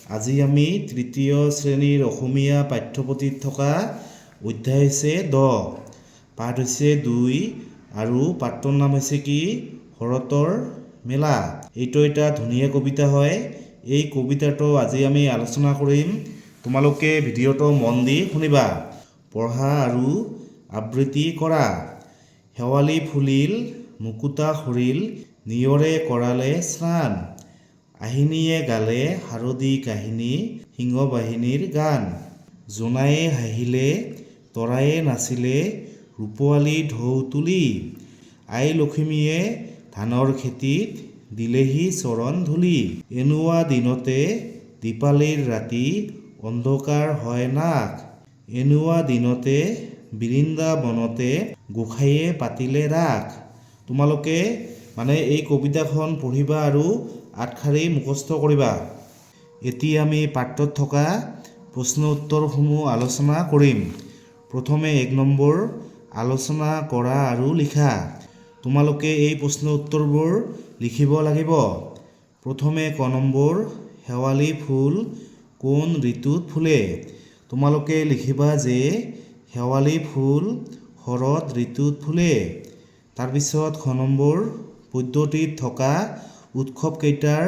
আজি আমি তৃতীয় শ্ৰেণীৰ অসমীয়া পাঠ্যপুথিত থকা অধ্যায় হৈছে 10, পাঠ হৈছে 2 আৰু পাঠটোৰ নাম হৈছে কি শৰতৰ মেলা। এইটো এটা ধুনীয়া কবিতা হয়। এই কবিতাটো আজি আমি আলোচনা কৰিম। তোমালোকে ভিডিঅ'টো মন দি শুনিবা, পঢ়া আৰু আবৃত্তি কৰা। শেৱালি ফুলিল, মুকুতা সৰিল, নিয়ৰে কৰালে স্নান। আহিনীয়ে গালে শাৰদী কাহিনী, সিংহ বাহিনীৰ গান। জোনায়ে হাঁহিলে, তৰায়ে নাচিলে, ৰূপোৱালী ঢৌ তুলি। আই লক্ষ্মীয়ে ধানৰ খেতিত দিলেহি চৰণ ধূলি। এনেকুৱা দিনতে দীপালীৰ ৰাতি, অন্ধকাৰ হয় নাক। এনেকুৱা দিনতে বৃন্দাবনতে, গোসাঁইয়ে পাতিলে ৰাস। তোমালোকে এই কবিতাখন পঢ়িবা আৰু আঠশাৰী মুখস্থ কৰিবা। এতিয়া আমি পাঠটোত থকা প্ৰশ্ন উত্তৰসমূহ আলোচনা কৰিম। প্ৰথমে 1 নম্বৰ, আলোচনা কৰা আৰু লিখা। তোমালোকে এই প্ৰশ্ন উত্তৰবোৰ লিখিব লাগিব। প্ৰথমে ক নম্বৰ, শেৱালি ফুল কোন ঋতুত ফুলে? তোমালোকে লিখিবা যে শেৱালি ফুল শৰৎ ঋতুত ফুলে। তাৰপিছত খ নম্বৰ, পদ্যটিত থকা উৎসৱকেইটাৰ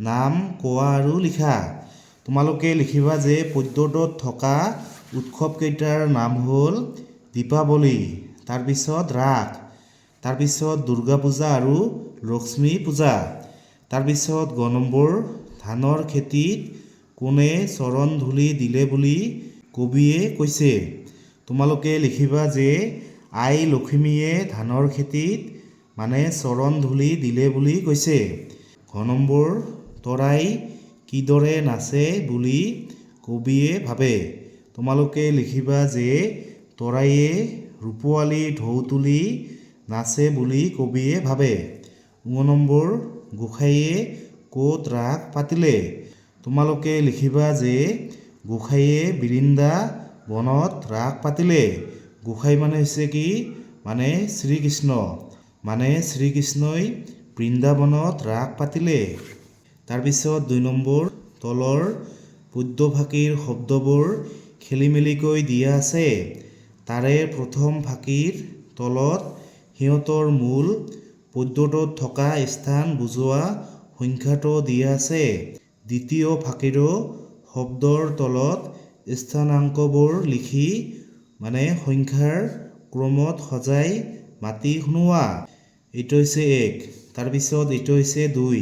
নাম কোৱা আৰু লিখা। তোমালোকে লিখিবা যে পদ্যটোত থকা উৎসৱকেইটাৰ নাম হ'ল দীপাৱলী, তাৰপিছত ৰাস, তাৰপিছত দুৰ্গা পূজা আৰু লক্ষ্মী পূজা। তাৰপিছত গ নম্বৰ, ধানৰ খেতিত কোনে চৰণ ধূলি দিলে বুলি কবিয়ে কৈছে? তোমালোকে লিখিবা যে আই লক্ষ্মীয়ে ধানৰ খেতিত চৰণ ধূলি দিলে বুলি কৈছে। ঘ নম্বৰ, তৰাই কিদৰে নাচে বুলি কবিয়ে ভাবে? তোমালোকে লিখিবা যে তৰায়ে ৰূপোৱালী ঢৌ তুলি নাচে বুলি কবিয়ে ভাবে। ঙ নম্বৰ, গোসাঁইয়ে ক'ত ৰাস পাতিলে? তোমালোকে লিখিবা যে গোসাঁইয়ে বৃন্দাবনত ৰাস পাতিলে। গোসাঁই হৈছে কি? শ্ৰীকৃষ্ণ। শ্ৰীকৃষ্ণই বৃন্দাবনত ৰাস পাতিলে। তাৰপিছত 2 নম্বৰ, তলৰ পদ্যফাঁকিৰ শব্দবোৰ খেলিমেলিকৈ দিয়া আছে। তাৰে প্ৰথম ফাঁকিৰ তলত সিহঁতৰ মূল পদ্যটোত থকা স্থান বুজোৱা সংখ্যাটো দিয়া আছে। দ্বিতীয় ফাঁকিৰো শব্দৰ তলত স্থানাংকবোৰ লিখি সংখ্যাৰ ক্ৰমত সজাই মাতি শুনোৱা। এইটো হৈছে 1। তাৰপিছত এইটো হৈছে 2।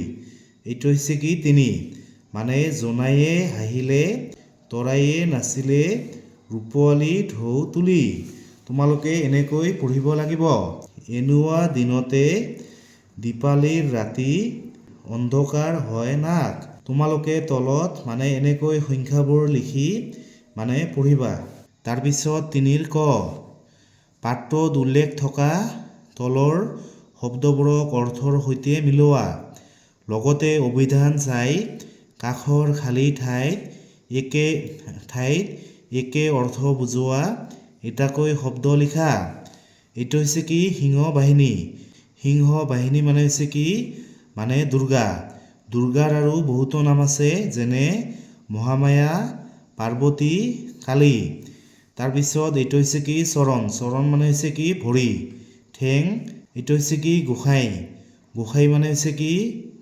এইটো হৈছে কি 3। জোনায়ে হাঁহিলে, তৰায়ে নাচিলে, ৰূপোৱালী ঢৌ তুলি। তোমালোকে এনেকৈ পঢ়িব লাগিব। এনেকুৱা দিনতে দীপালীৰ ৰাতি, অন্ধকাৰ হয় নাক। তোমালোকে তলত এনেকৈ সংখ্যাবোৰ লিখি পঢ়িবা। তাৰপিছত 3 ক, পাঠটোত উল্লেখ থকা তলৰ শব্দবোৰক অৰ্থৰ সৈতে মিলোৱা। লগতে অভিধান চাই কাষৰ খালী ঠাইত একে অৰ্থ বুজোৱা এটাকৈ শব্দ লিখা। এইটো হৈছে কি সিংহ বাহিনী। সিংহ বাহিনী হৈছে কি? দুৰ্গা। দুৰ্গাৰ আৰু বহুতো নাম আছে, যেনে মহামায়া, পাৰ্বতী, কালী। তাৰপিছত এইটো হৈছে কি চৰণ। চৰণ হৈছে কি ভৰি, ঠেং। এইটো হৈছে কি গোসাঁই। গোসাঁই হৈছে কি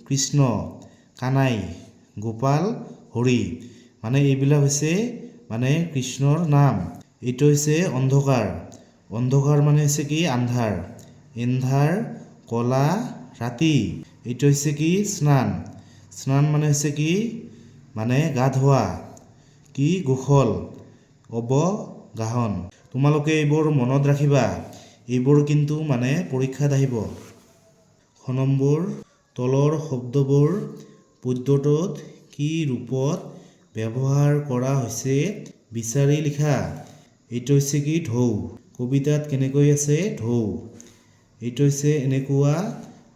কৃষ্ণ, কানাই, গোপাল, হৰি। এইবিলাক হৈছে কৃষ্ণৰ নাম। এইটো হৈছে অন্ধকাৰ। অন্ধকাৰ হৈছে কি আন্ধাৰ। এন্ধাৰ, কলা, ৰাতি। এইটো হৈছে কি স্নান। স্নান হৈছে কি গা ধোৱা। কি গোসল, অৱগাহন। তোমালোকে এইবোৰ মনত ৰাখিবা। এইবোৰ কিন্তু পৰীক্ষাত আহিব। খ নম্বৰ, তলৰ শব্দবোৰ পদ্যটোত কি ৰূপত ব্যৱহাৰ কৰা হৈছে বিচাৰি লিখা। এইটো হৈছে কি ঢৌ। কবিতাত কেনেকৈ আছে ঢৌ। এইটো হৈছে এনেকুৱা,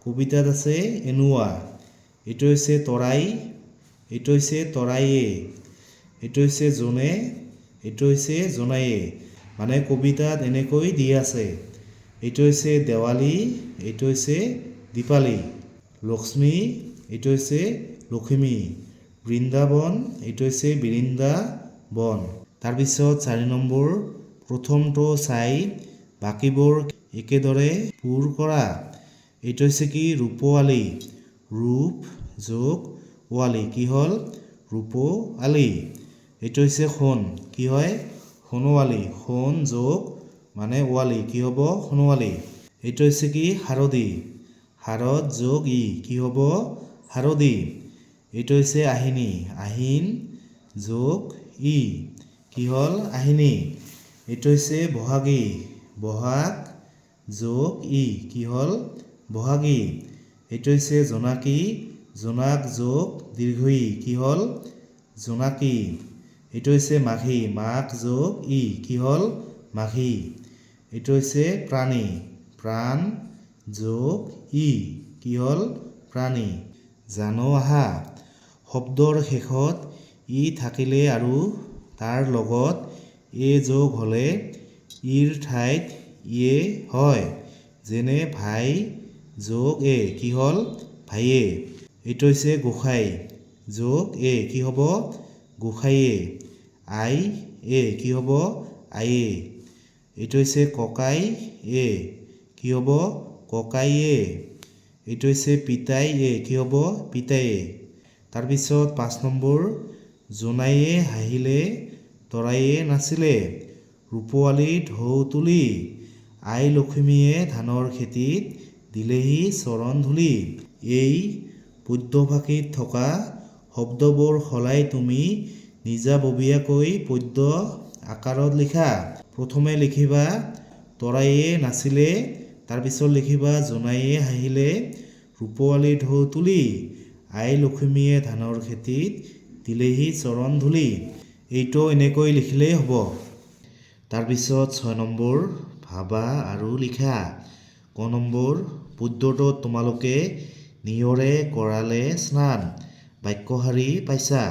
কবিতাত আছে এনেকুৱা। এইটো হৈছে তৰাই, এইটো হৈছে তৰায়ে, এইটো হৈছে জোনে, এইটো হৈছে জোনায়ে। কবিতাত এনেকৈ দি আছে। এইটো হৈছে দেৱালী, এইটো হৈছে দীপালী। লক্ষ্মী, এইটো হৈছে লখিমী। বৃন্দাবন এইটো হৈছে বৃন্দাবন। তাৰপিছত 4 নম্বৰ, প্ৰথমটো চাই বাকীবোৰ একেদৰে পূৰ কৰা। এইটো হৈছে কি ৰূপোৱালী। ৰূপ যোগ ওৱালী কি হ'ল ৰূপোৱালী। এইটো হৈছে সোণ কি হয় সোণোৱালী। সোণ যোগ মানে ওৱালী কি হ'ব সোণোৱালী। এইটো হৈছে কি শাৰদী। শাৰদ যোগ ই কি হ'ব শাৰদী। এইটো হৈছে আহিনী। আহিন যোগ ই কি হ'ল আহিনী। এইটো হৈছে বহাগী। বহাগ যোগ ই কি হ'ল বহাগী। এইটো হৈছে জোনাকী। জোনাক যোগ দীৰ্ঘ ই কি হ'ল জোনাকী। এইটো হৈছে মাঘী। মাঘ যোগ ই কি হ'ল মাঘী। এইটো হৈছে প্ৰাণী। প্ৰাণ যোগ ই কি হ'ল প্ৰাণী। জানো আহা। শব্দৰ শেষত ই থাকিলে আৰু তাৰ লগত এ যোগ হ'লে ইৰ ঠাইত ইয়ে হয়। যেনে ভাই যোগ এ কি হ'ল ভাইয়ে। এইটো হৈছে গোসাঁই যোগ এ কি হ'ব গোসাঁইয়ে। আই এ কি হ'ব আইয়ে। এইটো হৈছে ককাই এ কি হ'ব ককাইয়ে। এইটো হৈছে পিতাই এ কি হ'ব পিতাইয়ে। তাৰপিছত 5 নম্বৰ, জোনায়ে হাঁহিলে তৰায়ে নাচিলে ৰূপোৱালী ঢৌ তুলি আই লক্ষ্মীয়ে ধানৰ খেতিত দিলেহি চৰণ ধূলি। এই পদ্যফাঁকিত থকা শব্দবোৰ সলাই তুমি নিজাববীয়াকৈ পদ্য আকাৰত লিখা। প্ৰথমে লিখিবা তৰায়ে নাচিলে, তাৰপিছত লিখিবা জোনায়ে হাঁহিলে ৰূপোৱালী ঢৌ তুলি আই লক্ষ্মীয়ে ধানৰ খেতিত দিলেহি চৰণ ধূলি। এইটো এনেকৈ লিখিলেই হ'ব। তাৰপিছত 6 নম্বৰ, ভাবা আৰু লিখা। ক নম্বৰ, পদ্যটোত তোমালোকে নিয়ৰে কৰালে স্নান বাক্যশাৰী পাইছা।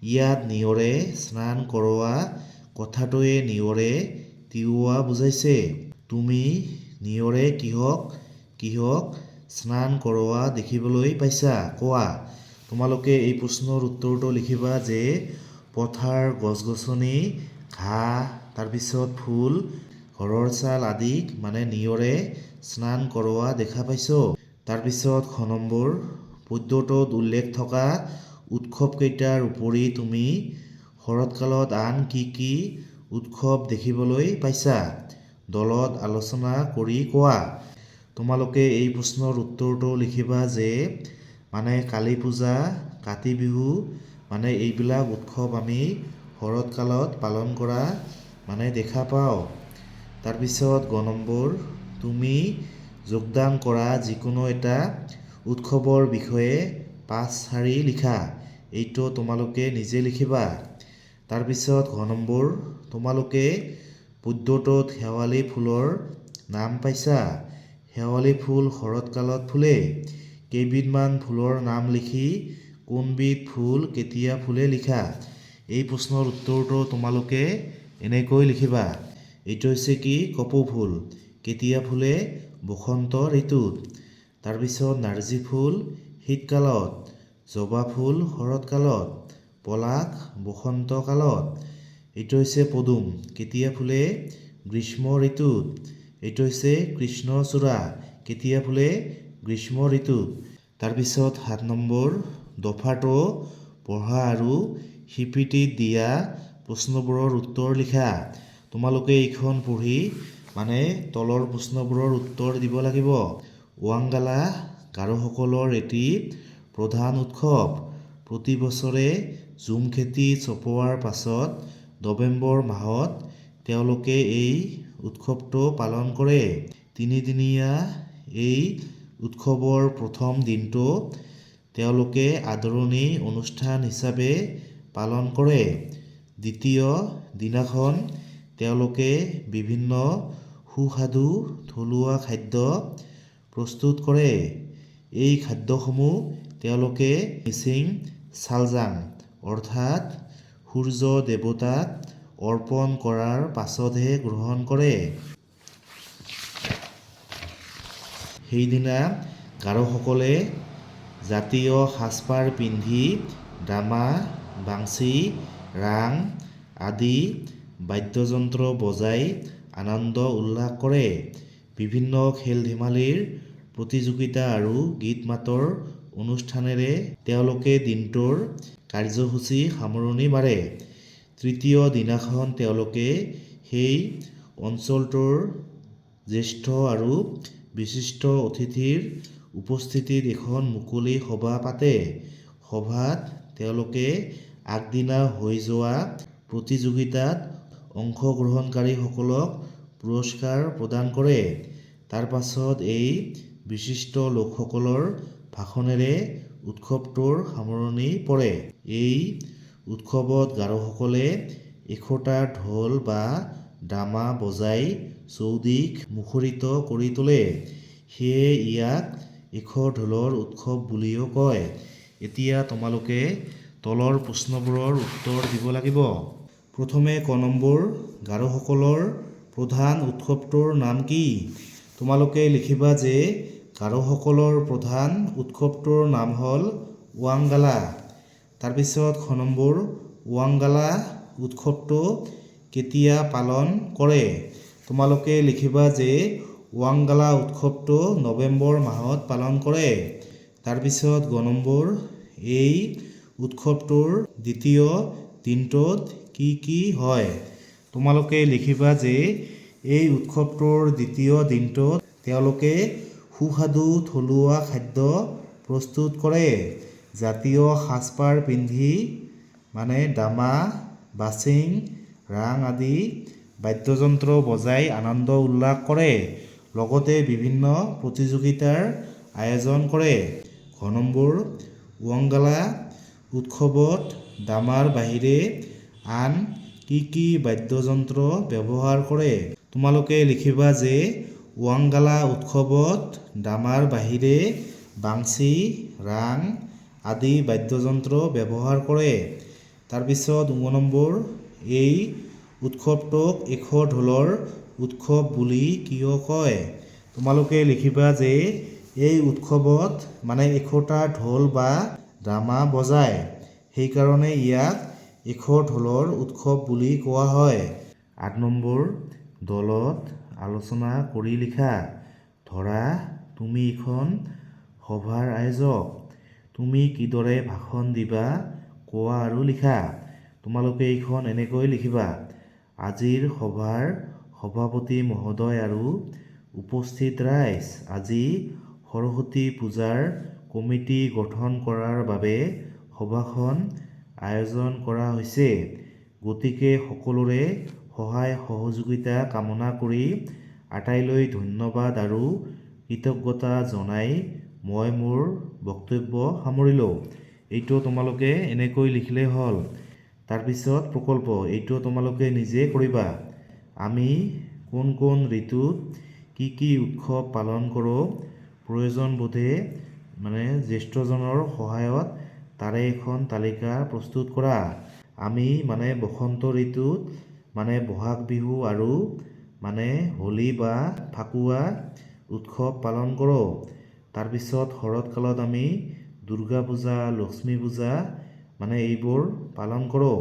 ইয়াত নিয়ৰে স্নান কৰোৱা কথাটোৱে নিয়ৰে তিওৱা বুজাইছে। তুমি নিয়ৰে কিহক কিহক স্নান কৰোৱা দেখিবলৈ পাইছা কোৱা। তোমালোকে এই প্ৰশ্নৰ উত্তৰটো লিখিবা যে পথাৰ গছ-গছনি ঘাঁহ তাৰপিছত ফুল ঘৰৰ চাল আদিক মানে নিয়ৰে স্নান কৰোৱা দেখা পাইছো। তাৰপিছত খ নম্বৰ, পদ্যটোত উল্লেখ থকা উৎসৱকেইটাৰ উপৰি তুমি শৰৎকালত আন কি কি উৎসৱ দেখিবলৈ পাইছা দলত আলোচনা কৰি কোৱা। তোমালোকে এই প্ৰশ্নৰ উত্তৰটো লিখিবা যে মানে কালী পূজা কাতি বিহু মানে এইবিলাক উৎসৱ আমি শৰৎকালত পালন কৰা মানে দেখা পাওঁ। তাৰপিছত গ নম্বৰ, তুমি যোগদান কৰা যিকোনো এটা উৎসৱৰ বিষয়ে 5 শাৰী লিখা। এইটো তোমালোকে নিজে লিখিবা। তাৰপিছত ঘ নম্বৰ, তোমালোকে পদ্যটোত শেৱালি ফুলৰ নাম পাইছা। শেৱালি ফুল শৰৎকালত ফুলে। কেইবিধমান ফুলৰ নাম লিখি কোনবিধ ফুল কেতিয়া ফুলে লিখা। এই প্ৰশ্নৰ উত্তৰটো তোমালোকে এনেকৈ লিখিবা। এইটো হৈছে কি কপৌ ফুল কেতিয়া ফুলে বসন্ত ঋতুত। তাৰপিছত নাৰ্জী ফুল শীতকালত, জবা ফুল শৰৎকালত, পলাশ বসন্ত কালত। এইটো হৈছে পদুম কেতিয়া ফুলে গ্ৰীষ্ম ঋতুত। এইটো হৈছে কৃষ্ণচূড়া কেতিয়া ফুলে গ্ৰীষ্ম ঋতুত। তাৰপিছত 7 নম্বৰ, দফাটো পঢ়া আৰু সিপিটিত দিয়া প্ৰশ্নবোৰৰ উত্তৰ লিখা। তোমালোকে এইখন পঢ়ি মানে তলৰ প্ৰশ্নবোৰৰ উত্তৰ দিব লাগিব। ৱাংগালা গাৰোসকলৰ এটি প্ৰধান উৎসৱ। প্ৰতি বছৰে ঝুম খেতি চপোৱাৰ পাছত নৱেম্বৰ মাহত তেওঁলোকে এই উৎসৱটো পালন কৰে। 3 দিনীয়া এই উৎসৱৰ প্ৰথম দিনটো তেওঁলোকে আদৰণি অনুষ্ঠান হিচাপে পালন কৰে। দ্বিতীয় দিনাখন তেওঁলোকে বিভিন্ন সুস্বাদু থলুৱা খাদ্য প্ৰস্তুত কৰে। এই খাদ্যসমূহ তেওঁলোকে মিচিং চালজাং অৰ্থাৎ সূৰ্য দেৱতাক অৰ্পণ কৰাৰ পাছতহে গ্ৰহণ কৰে। সেইদিনা গাৰোসকলে জাতীয় সাজপাৰ পিন্ধি ডামা, বাংচি, ৰাং আদি বাদ্যযন্ত্ৰ বজাই আনন্দ উল্লাস কৰে। বিভিন্ন খেল ধেমালিৰ প্ৰতিযোগিতা আৰু গীত মাতৰ অনুষ্ঠানেৰে তেওঁলোকে দিনটোৰ কাৰ্যসূচী সামৰণি মাৰে। তৃতীয় দিনাখন তেওঁলোকে সেই অঞ্চলটোৰ জ্যেষ্ঠ আৰু বিশিষ্ট অতিথিৰ উপস্থিতিত এখন মুকলি সভা পাতে। সভাত তেওঁলোকে আগদিনা হৈ যোৱা প্ৰতিযোগিতাত অংশগ্ৰহণকাৰীসকলক পুৰস্কাৰ প্ৰদান কৰে। তাৰ পাছত এই বিশিষ্ট লোকসকলৰ ভাষণেৰে উৎসৱটোৰ সামৰণি পৰে। এই উৎসৱত গাৰোসকলে এশটা ঢোল বা ডামা বজাই চৌদিশ মুখৰিত কৰি তোলে। সেয়ে ইয়াক এশ ঢোলৰ উৎসৱ বুলিও কয়। এতিয়া তোমালোকে তলৰ প্ৰশ্নবোৰৰ উত্তৰ দিব লাগিব। প্ৰথমে ক নম্বৰ, গাৰোসকলৰ প্ৰধান উৎসৱটোৰ নাম কি? তোমালোকে লিখিবা যে গাৰোসকলৰ প্ৰধান উৎসৱটোৰ নাম হ'ল ৱাংগালা। তাৰপিছত খ নম্বৰ, ৱাংগালা উৎসৱটো কেতিয়া পালন কৰে? তোমালোকে লিখিবা যে ৱাংগালা উৎসৱটো নৱেম্বৰ মাহত পালন কৰে। তাৰপিছত গ নম্বৰ, এই উৎসৱটোৰ দ্বিতীয় দিনটোত কি কি হয়? তোমালোকে লিখিবা যে এই উৎসৱটোৰ দ্বিতীয় দিনটোত তেওঁলোকে সুস্বাদু থলুৱা খাদ্য প্ৰস্তুত কৰে। জাতীয় সাজপাৰ পিন্ধি ডামা, বাচিং, ৰাং আদি বাদ্যযন্ত্ৰ বজাই আনন্দ উল্লাস কৰে। লগতে বিভিন্ন প্ৰতিযোগিতাৰ আয়োজন কৰে। ঘ নম্বৰ, ৱাংগালা উৎসৱত ডামাৰ বাহিৰে আন কি কি বাদ্যযন্ত্ৰ ব্যৱহাৰ কৰে? তোমালোকে লিখিবা যে ৱাংগালা উৎসৱত ডামাৰ বাহিৰে বাংচি, ৰাং আদি বাদ্যযন্ত্ৰ ব্যৱহাৰ কৰে। তাৰপিছত ঙ নম্বৰ, এই উৎসৱটোক এশ ঢোলৰ উৎসৱ বুলি কিয় কয়? তোমালোকে লিখিবা যে এই উৎসৱত এশটা ঢোল বা ডামা বজায়। সেইকাৰণে ইয়াক এশ ঢোলৰ উৎসৱ বুলি কোৱা হয়। ৮ নম্বৰ, দলত আলোচনা কৰি লিখা। ধৰা, তুমি এখন সভাৰ আয়োজক। তুমি কিদৰে ভাষণ দিবা কোৱা আৰু লিখা। তোমালোকে এইখন এনেকৈ লিখিবা। আজিৰ সভাৰ সভাপতি মহোদয় আৰু উপস্থিত ৰাইজ, আজি সৰস্বতী পূজাৰ কমিটি গঠন কৰাৰ বাবে সভাখন আয়োজন কৰা হৈছে। গতিকে সকলোৰে সহায় সহযোগিতা কামনা কৰি আটাইলৈ ধন্যবাদ আৰু কৃতজ্ঞতা জনাই মই মোৰ বক্তব্য সামৰিলোঁ। এইটো তোমালোকে এনেকৈ লিখিলেই হ'ল। তাৰপিছত প্ৰকল্প, এইটো তোমালোকে নিজে কৰিবা। আমি কোন কোন ঋতুত কি কি উৎসৱ পালন কৰোঁ, প্ৰয়োজন বোধে জ্যেষ্ঠজনৰ সহায়ত তাৰে এখন তালিকা প্ৰস্তুত কৰা। আমি বসন্ত ঋতুত বহাগ বিহু আৰু হোলী বা ফাকুৱা উৎসৱ পালন কৰোঁ। তাৰপিছত শৰৎকালত আমি দুৰ্গা পূজা, লক্ষ্মী পূজা এইবোৰ পালন কৰোঁ।